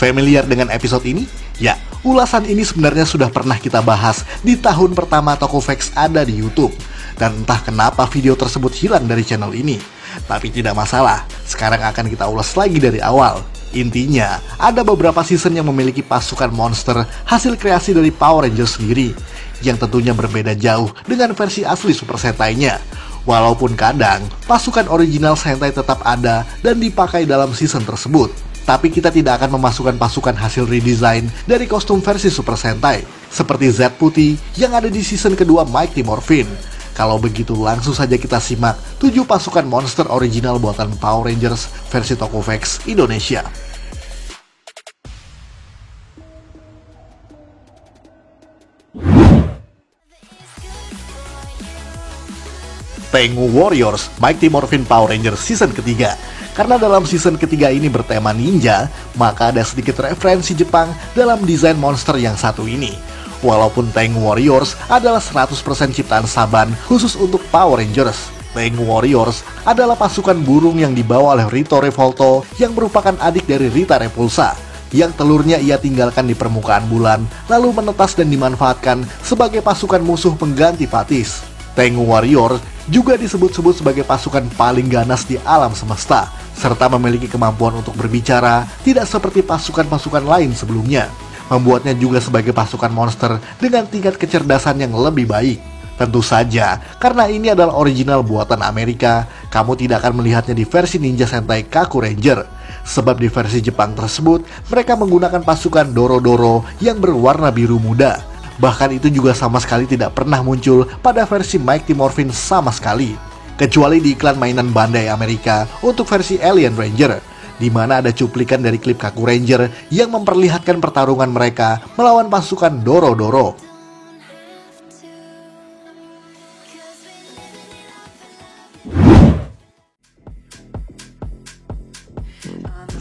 Familiar dengan episode ini? Ya, ulasan ini sebenarnya sudah pernah kita bahas di tahun pertama Tokofax ada di YouTube. Dan entah kenapa video tersebut hilang dari channel ini. Tapi tidak masalah, sekarang akan kita ulas lagi dari awal. Intinya, ada beberapa season yang memiliki pasukan monster hasil kreasi dari Power Rangers sendiri, yang tentunya berbeda jauh dengan versi asli Super Sentai-nya. Walaupun kadang, pasukan original Sentai tetap ada dan dipakai dalam season tersebut. Tapi kita tidak akan memasukkan pasukan hasil redesign dari kostum versi Super Sentai, seperti Z Putih yang ada di season kedua Mighty Morphin. Kalau begitu langsung saja kita simak 7 pasukan monster original buatan Power Rangers versi Tokofax Indonesia. Tengu Warriors Mighty Morphin Power Rangers season ketiga. Karena dalam season ketiga ini bertema ninja, maka ada sedikit referensi Jepang dalam desain monster yang satu ini. Walaupun Tengu Warriors adalah 100% ciptaan Saban khusus untuk Power Rangers, Tengu Warriors adalah pasukan burung yang dibawa oleh Rito Revolto yang merupakan adik dari Rita Repulsa, yang telurnya ia tinggalkan di permukaan bulan, lalu menetas dan dimanfaatkan sebagai pasukan musuh pengganti Fatis. Tengu Warrior juga disebut-sebut sebagai pasukan paling ganas di alam semesta, serta memiliki kemampuan untuk berbicara, tidak seperti pasukan-pasukan lain sebelumnya. Membuatnya juga sebagai pasukan monster dengan tingkat kecerdasan yang lebih baik. Tentu saja, karena ini adalah original buatan Amerika, kamu tidak akan melihatnya di versi Ninja Sentai Kaku Ranger. Sebab di versi Jepang tersebut, mereka menggunakan pasukan Doro-Doro yang berwarna biru muda. Bahkan itu juga sama sekali tidak pernah muncul pada versi Mighty Morphin sama sekali. Kecuali di iklan mainan Bandai Amerika untuk versi Alien Ranger, di mana ada cuplikan dari klip Kaku Ranger yang memperlihatkan pertarungan mereka melawan pasukan Doro-Doro.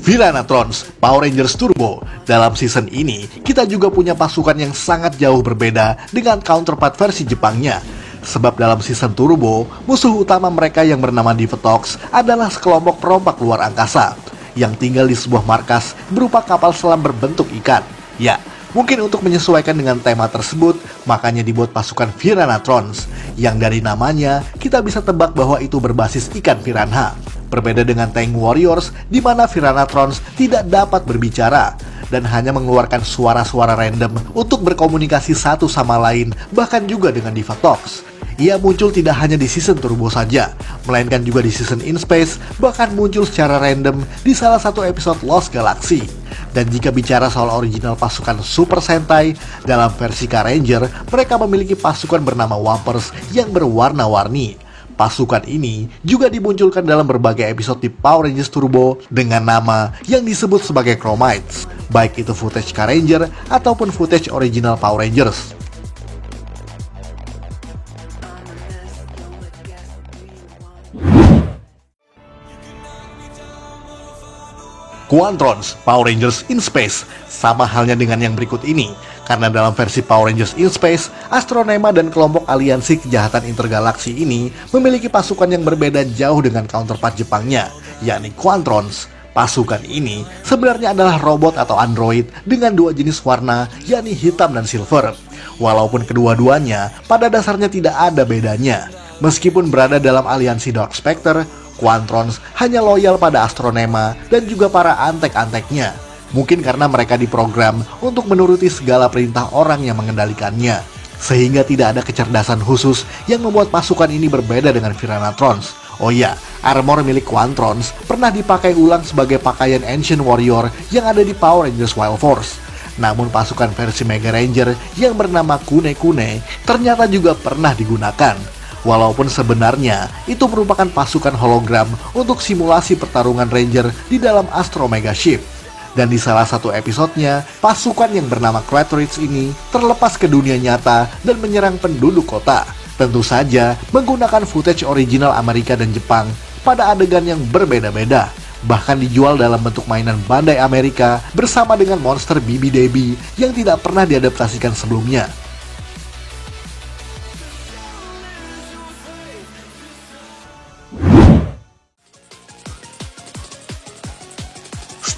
Viranatrons Power Rangers Turbo. Dalam season ini, kita juga punya pasukan yang sangat jauh berbeda dengan counterpart versi Jepangnya. Sebab dalam season Turbo, musuh utama mereka yang bernama Divatox adalah sekelompok perompak luar angkasa yang tinggal di sebuah markas berupa kapal selam berbentuk ikan. Ya, mungkin untuk menyesuaikan dengan tema tersebut, makanya dibuat pasukan Viranatrons, yang dari namanya kita bisa tebak bahwa itu berbasis ikan piranha. Berbeda dengan Tengu Warriors, di mana Viranatrons tidak dapat berbicara dan hanya mengeluarkan suara-suara random untuk berkomunikasi satu sama lain, bahkan juga dengan Divatox. Ia muncul tidak hanya di season Turbo saja, melainkan juga di season In Space, bahkan muncul secara random di salah satu episode Lost Galaxy. Dan jika bicara soal original pasukan Super Sentai, dalam versi K-Ranger, mereka memiliki pasukan bernama Wampers yang berwarna-warni. Pasukan ini juga dimunculkan dalam berbagai episode di Power Rangers Turbo dengan nama yang disebut sebagai Chromites, baik itu footage K-Ranger ataupun footage original Power Rangers. Quantrons Power Rangers in Space. Sama halnya dengan yang berikut ini, karena dalam versi Power Rangers in Space, Astronema dan kelompok aliansi kejahatan intergalaksi ini memiliki pasukan yang berbeda jauh dengan counterpart Jepangnya, yakni Quantrons. Pasukan ini sebenarnya adalah robot atau android dengan dua jenis warna, yakni hitam dan silver. Walaupun kedua-duanya pada dasarnya tidak ada bedanya. Meskipun berada dalam aliansi Dark Spectre, Quantrons hanya loyal pada Astronema dan juga para antek-anteknya. Mungkin karena mereka diprogram untuk menuruti segala perintah orang yang mengendalikannya, sehingga tidak ada kecerdasan khusus yang membuat pasukan ini berbeda dengan Viranatrons. Oh ya, armor milik Quantrons pernah dipakai ulang sebagai pakaian Ancient Warrior yang ada di Power Rangers Wild Force. Namun pasukan versi Mega Ranger yang bernama Kune Kune ternyata juga pernah digunakan. Walaupun sebenarnya itu merupakan pasukan hologram untuk simulasi pertarungan Ranger di dalam Astro Mega Ship. Dan di salah satu episodenya, pasukan yang bernama Kratroids ini terlepas ke dunia nyata dan menyerang penduduk kota. Tentu saja menggunakan footage original Amerika dan Jepang pada adegan yang berbeda-beda. Bahkan dijual dalam bentuk mainan Bandai Amerika bersama dengan monster Bibi Debbie yang tidak pernah diadaptasikan sebelumnya.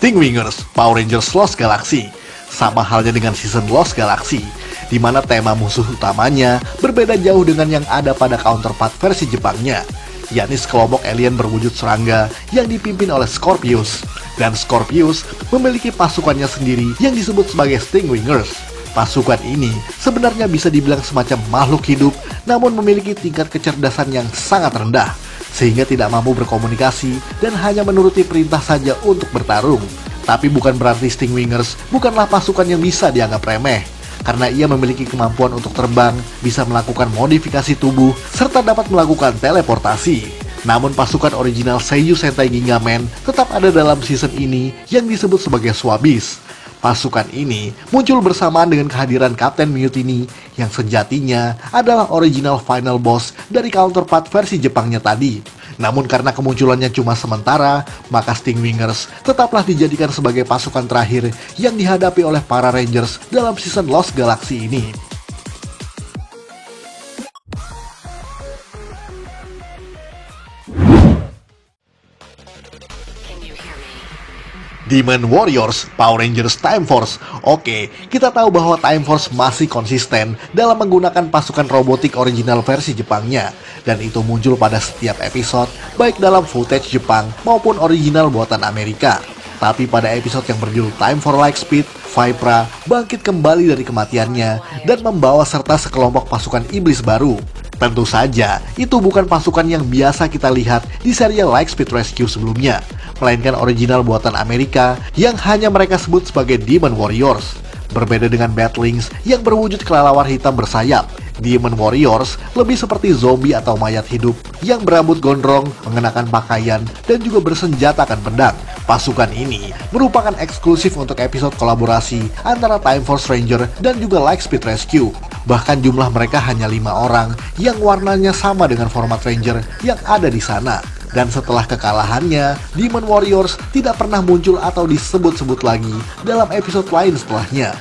Stingwingers Power Rangers Lost Galaxy. Sama halnya dengan season Lost Galaxy, di mana tema musuh utamanya berbeda jauh dengan yang ada pada counterpart versi Jepangnya, yakni sekelompok alien berwujud serangga yang dipimpin oleh Scorpius. Dan Scorpius memiliki pasukannya sendiri yang disebut sebagai Stingwingers. Pasukan ini sebenarnya bisa dibilang semacam makhluk hidup, namun memiliki tingkat kecerdasan yang sangat rendah, sehingga tidak mampu berkomunikasi dan hanya menuruti perintah saja untuk bertarung. Tapi bukan berarti Stingwingers bukanlah pasukan yang bisa dianggap remeh, karena ia memiliki kemampuan untuk terbang, bisa melakukan modifikasi tubuh, serta dapat melakukan teleportasi. Namun pasukan original Seiyu Sentai Gingamen tetap ada dalam season ini yang disebut sebagai Swabis. Pasukan ini muncul bersamaan dengan kehadiran Captain Mutiny yang sejatinya adalah original final boss dari counterpart versi Jepangnya tadi. Namun karena kemunculannya cuma sementara, maka Stingwingers tetaplah dijadikan sebagai pasukan terakhir yang dihadapi oleh para Rangers dalam season Lost Galaxy ini. Demon Warriors Power Rangers Time Force. Oke, kita tahu bahwa Time Force masih konsisten dalam menggunakan pasukan robotik original versi Jepangnya, dan itu muncul pada setiap episode, baik dalam footage Jepang maupun original buatan Amerika. Tapi pada episode yang berjudul Time for Lightspeed, Vipra bangkit kembali dari kematiannya dan membawa serta sekelompok pasukan iblis baru. Tentu saja, itu bukan pasukan yang biasa kita lihat di serial Lightspeed Rescue sebelumnya, melainkan original buatan Amerika yang hanya mereka sebut sebagai Demon Warriors. Berbeda dengan Batlings yang berwujud kelelawar hitam bersayap, Demon Warriors lebih seperti zombie atau mayat hidup yang berambut gondrong, mengenakan pakaian, dan juga bersenjatakan pedang. Pasukan ini merupakan eksklusif untuk episode kolaborasi antara Time Force Ranger dan juga Lightspeed Rescue. Bahkan jumlah mereka hanya 5 orang yang warnanya sama dengan format Ranger yang ada di sana. Dan setelah kekalahannya, Demon Warriors tidak pernah muncul atau disebut-sebut lagi dalam episode lain setelahnya.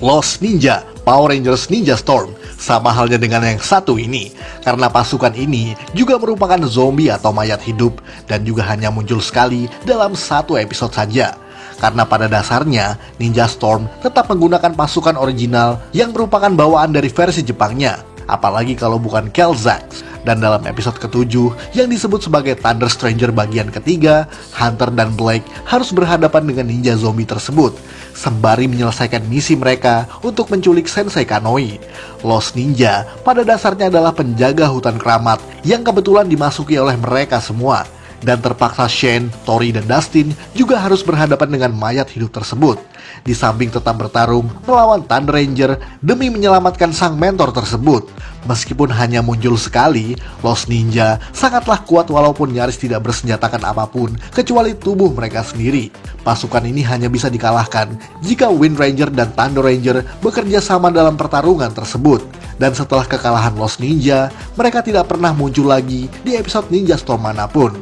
Lost Ninja Power Rangers Ninja Storm. Sama halnya dengan yang satu ini, karena pasukan ini juga merupakan zombie atau mayat hidup dan juga hanya muncul sekali dalam satu episode saja. Karena pada dasarnya, Ninja Storm tetap menggunakan pasukan original yang merupakan bawaan dari versi Jepangnya, apalagi kalau bukan Kelzax. Dan dalam episode ke-7 yang disebut sebagai Thunder Stranger bagian ketiga, Hunter dan Blake harus berhadapan dengan ninja zombie tersebut, sembari menyelesaikan misi mereka untuk menculik Sensei Kanoi. Lost Ninja pada dasarnya adalah penjaga hutan keramat yang kebetulan dimasuki oleh mereka semua. Dan terpaksa Shane, Tori, dan Dustin juga harus berhadapan dengan mayat hidup tersebut, di samping tetap bertarung melawan Thunder Ranger demi menyelamatkan sang mentor tersebut. Meskipun hanya muncul sekali, Lost Ninja sangatlah kuat walaupun nyaris tidak bersenjatakan apapun kecuali tubuh mereka sendiri. Pasukan ini hanya bisa dikalahkan jika Wind Ranger dan Thunder Ranger bekerja sama dalam pertarungan tersebut. Dan setelah kekalahan Lost Ninja, mereka tidak pernah muncul lagi di episode Ninja Storm manapun.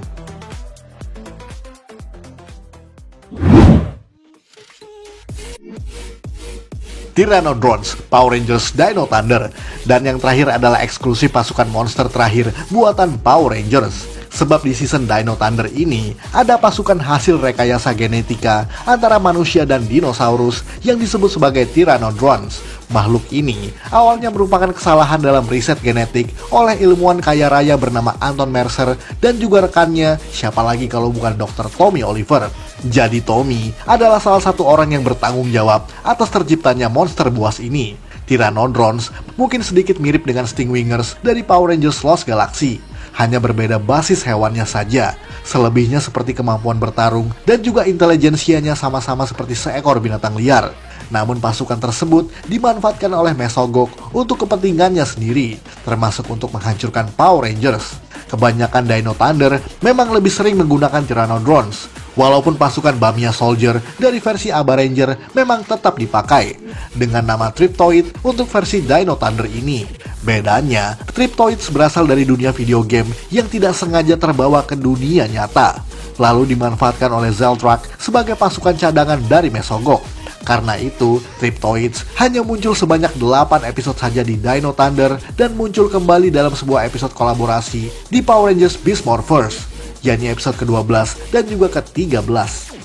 Tyrannodrons Power Rangers Dino Thunder. Dan yang terakhir adalah eksklusif pasukan monster terakhir buatan Power Rangers. Sebab di season Dino Thunder ini ada pasukan hasil rekayasa genetika antara manusia dan dinosaurus yang disebut sebagai Tyrannodrons. Makhluk ini awalnya merupakan kesalahan dalam riset genetik oleh ilmuwan kaya raya bernama Anton Mercer dan juga rekannya, siapa lagi kalau bukan Dr. Tommy Oliver. Jadi Tommy adalah salah satu orang yang bertanggung jawab atas terciptanya monster buas ini. Tyrannodrons mungkin sedikit mirip dengan Stingwingers dari Power Rangers Lost Galaxy, hanya berbeda basis hewannya saja. Selebihnya seperti kemampuan bertarung dan juga intelijensianya sama-sama seperti seekor binatang liar. Namun pasukan tersebut dimanfaatkan oleh Mesogok untuk kepentingannya sendiri, termasuk untuk menghancurkan Power Rangers. Kebanyakan Dino Thunder memang lebih sering menggunakan Tyrannodrons, walaupun pasukan Bamiya Soldier dari versi Aba Ranger memang tetap dipakai dengan nama Triptoid untuk versi Dino Thunder ini. Bedanya, Triptoids berasal dari dunia video game yang tidak sengaja terbawa ke dunia nyata, lalu dimanfaatkan oleh Zeltrak sebagai pasukan cadangan dari Mesogok. Karena itu, Triptoids hanya muncul sebanyak 8 episode saja di Dino Thunder dan muncul kembali dalam sebuah episode kolaborasi di Power Rangers Beast Morphers, yakni episode ke-12 dan juga ke-13.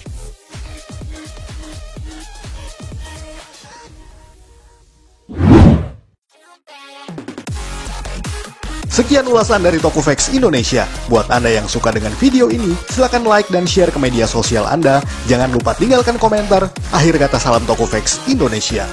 Sekian ulasan dari Tokofax Indonesia. Buat Anda yang suka dengan video ini, silakan like dan share ke media sosial Anda. Jangan lupa tinggalkan komentar. Akhir kata, salam Tokofax Indonesia.